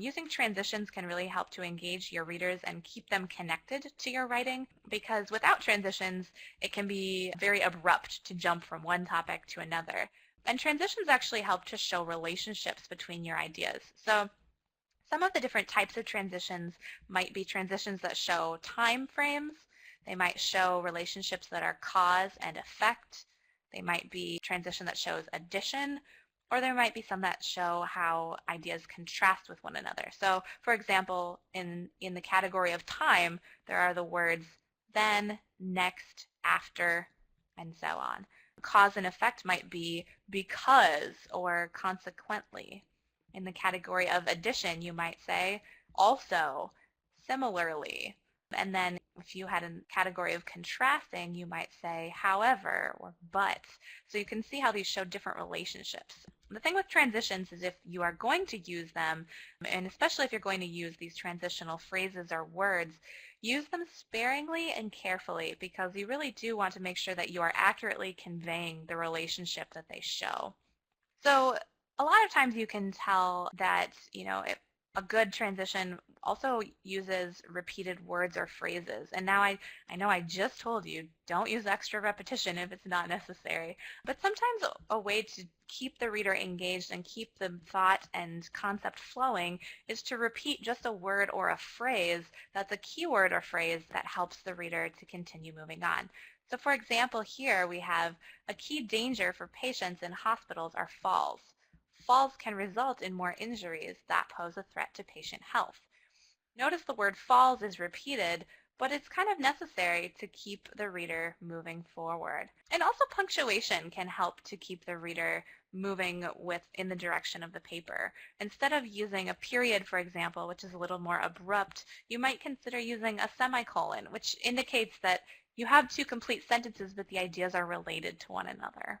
Using transitions can really help to engage your readers and keep them connected to your writing, because without transitions, it can be very abrupt to jump from one topic to another. And transitions actually help to show relationships between your ideas. So some of the different types of transitions might be transitions that show time frames. They might show relationships that are cause and effect. They might be transition that shows addition, or there might be some that show how ideas contrast with one another. So for example, in the category of time, there are the words then, next, after, and so on. Cause and effect might be because or consequently. In the category of addition, you might say also, similarly. And then if you had a category of contrasting, you might say however or but. So you can see how these show different relationships. The thing with transitions is if you are going to use them, and especially if you're going to use these transitional phrases or words, use them sparingly and carefully, because you really do want to make sure that you are accurately conveying the relationship that they show. So a lot of times you can tell that, a good transition also uses repeated words or phrases. And now I know I just told you, don't use extra repetition if it's not necessary. But sometimes a way to keep the reader engaged and keep the thought and concept flowing is to repeat just a word or a phrase that's a keyword or phrase that helps the reader to continue moving on. So for example, here we have a key danger for patients in hospitals are falls. Falls can result in more injuries that pose a threat to patient health. Notice the word falls is repeated, but it's kind of necessary to keep the reader moving forward. And also punctuation can help to keep the reader moving in the direction of the paper. Instead of using a period, for example, which is a little more abrupt, you might consider using a semicolon, which indicates that you have two complete sentences, but the ideas are related to one another.